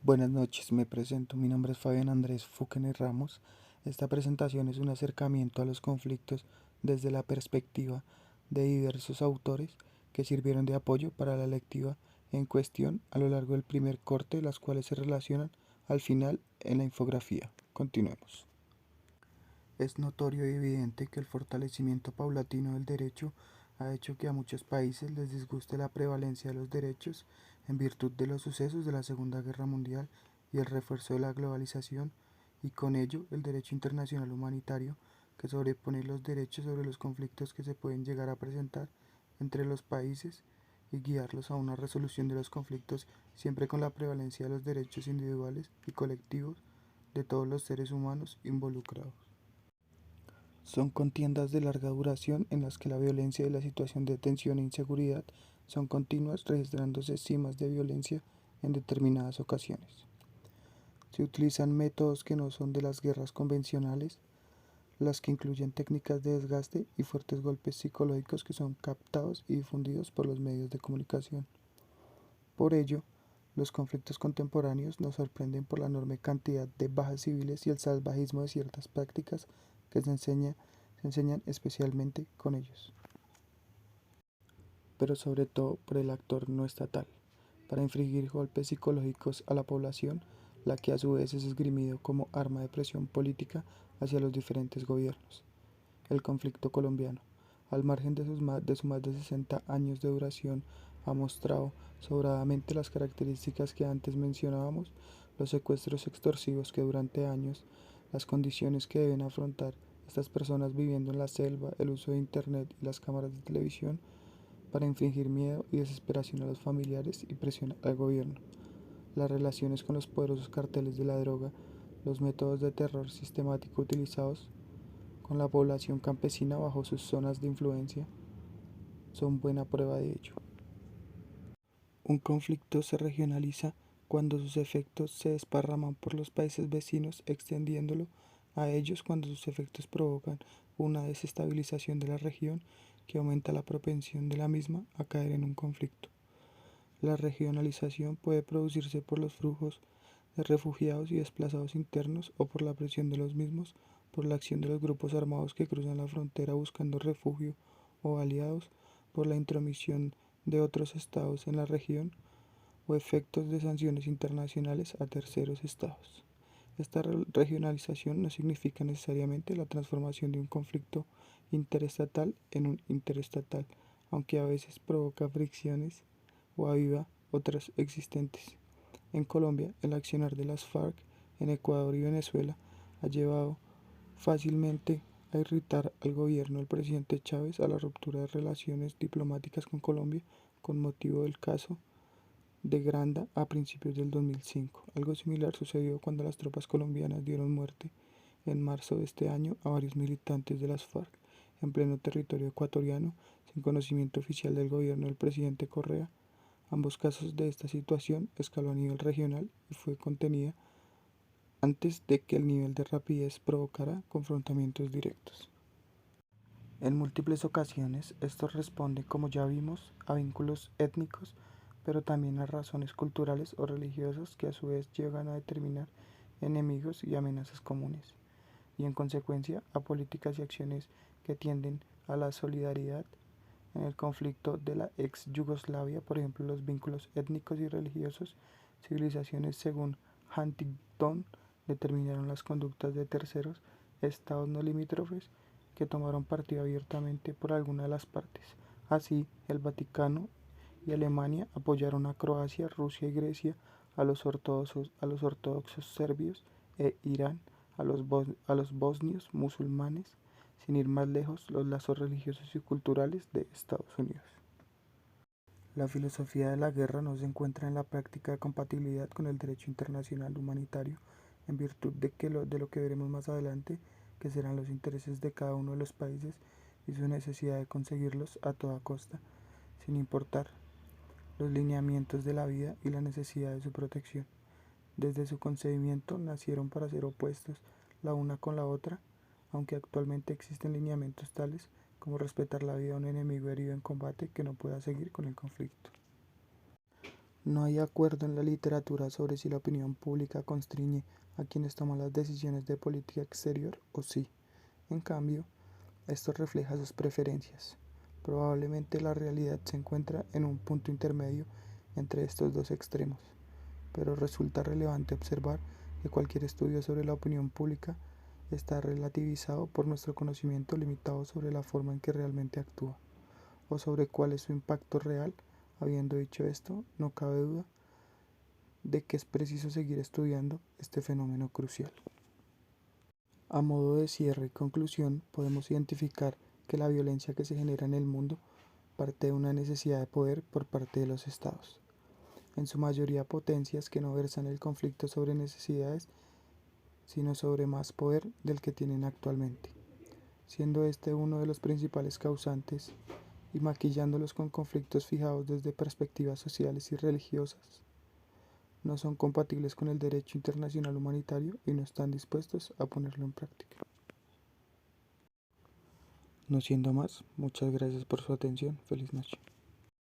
Buenas noches, me presento. Mi nombre es Fabián Andrés Fúquenes Ramos. Esta presentación es un acercamiento a los conflictos desde la perspectiva de diversos autores que sirvieron de apoyo para la lectiva en cuestión a lo largo del primer corte, las cuales se relacionan al final en la infografía. Continuemos. Es notorio y evidente que el fortalecimiento paulatino del derecho ha hecho que a muchos países les disguste la prevalencia de los derechos en virtud de los sucesos de la Segunda Guerra Mundial y el refuerzo de la globalización, y con ello el derecho internacional humanitario que sobrepone los derechos sobre los conflictos que se pueden llegar a presentar entre los países y guiarlos a una resolución de los conflictos siempre con la prevalencia de los derechos individuales y colectivos de todos los seres humanos involucrados. Son contiendas de larga duración en las que la violencia y la situación de tensión e inseguridad son continuas, registrándose cimas de violencia en determinadas ocasiones. Se utilizan métodos que no son de las guerras convencionales, las que incluyen técnicas de desgaste y fuertes golpes psicológicos que son captados y difundidos por los medios de comunicación. Por ello, los conflictos contemporáneos nos sorprenden por la enorme cantidad de bajas civiles y el salvajismo de ciertas prácticas que se enseñan especialmente con ellos, pero sobre todo por el actor no estatal, para infligir golpes psicológicos a la población, la que a su vez es esgrimido como arma de presión política hacia los diferentes gobiernos. El conflicto colombiano, al margen de sus más de 60 años de duración, ha mostrado sobradamente las características que antes mencionábamos, los secuestros extorsivos que durante años, las condiciones que deben afrontar estas personas viviendo en la selva, el uso de Internet y las cámaras de televisión para infligir miedo y desesperación a los familiares y presión al gobierno, las relaciones con los poderosos carteles de la droga, los métodos de terror sistemático utilizados con la población campesina bajo sus zonas de influencia, son buena prueba de ello. Un conflicto se regionaliza cuando sus efectos se desparraman por los países vecinos, extendiéndolo a ellos cuando sus efectos provocan una desestabilización de la región que aumenta la propensión de la misma a caer en un conflicto. La regionalización puede producirse por los flujos de refugiados y desplazados internos o por la presión de los mismos, por la acción de los grupos armados que cruzan la frontera buscando refugio o aliados, por la intromisión de otros estados en la región o efectos de sanciones internacionales a terceros estados. Esta regionalización no significa necesariamente la transformación de un conflicto interestatal en un interestatal, aunque a veces provoca fricciones o aviva otras existentes. En Colombia, el accionar de las FARC en Ecuador y Venezuela ha llevado fácilmente a irritar al gobierno del presidente Chávez a la ruptura de relaciones diplomáticas con Colombia con motivo del caso de Granda a principios del 2005. Algo similar sucedió cuando las tropas colombianas dieron muerte en marzo de este año a varios militantes de las FARC en pleno territorio ecuatoriano sin conocimiento oficial del gobierno del presidente Correa. Ambos casos de esta situación escaló a nivel regional y fue contenida antes de que el nivel de rapidez provocara confrontamientos directos. En múltiples ocasiones, esto responde, como ya vimos, a vínculos étnicos, pero también a razones culturales o religiosas que a su vez llegan a determinar enemigos y amenazas comunes, y en consecuencia a políticas y acciones que tienden a la solidaridad. En el conflicto de la ex Yugoslavia, por ejemplo, los vínculos étnicos y religiosos, civilizaciones según Huntington determinaron las conductas de terceros estados no limítrofes que tomaron partido abiertamente por alguna de las partes. Así, el Vaticano y Alemania apoyaron a Croacia, Rusia y Grecia, a los ortodoxos serbios e Irán, a los bosnios musulmanes, sin ir más lejos, los lazos religiosos y culturales de Estados Unidos. La filosofía de la guerra no se encuentra en la práctica de compatibilidad con el derecho internacional humanitario, en virtud de lo que veremos más adelante, que serán los intereses de cada uno de los países y su necesidad de conseguirlos a toda costa, sin importar los lineamientos de la vida y la necesidad de su protección. Desde su concebimiento nacieron para ser opuestos la una con la otra, aunque actualmente existen lineamientos tales como respetar la vida de un enemigo herido en combate que no pueda seguir con el conflicto. No hay acuerdo en la literatura sobre si la opinión pública constriñe a quienes toman las decisiones de política exterior o sí. En cambio, esto refleja sus preferencias. Probablemente la realidad se encuentra en un punto intermedio entre estos dos extremos, pero resulta relevante observar que cualquier estudio sobre la opinión pública está relativizado por nuestro conocimiento limitado sobre la forma en que realmente actúa, o sobre cuál es su impacto real. Habiendo dicho esto, no cabe duda de que es preciso seguir estudiando este fenómeno crucial. A modo de cierre y conclusión, podemos identificar que la violencia que se genera en el mundo parte de una necesidad de poder por parte de los estados, en su mayoría potencias que no versan el conflicto sobre necesidades, sino sobre más poder del que tienen actualmente, siendo este uno de los principales causantes y maquillándolos con conflictos fijados desde perspectivas sociales y religiosas. No son compatibles con el derecho internacional humanitario y no están dispuestos a ponerlo en práctica. No siendo más, muchas gracias por su atención. Feliz noche.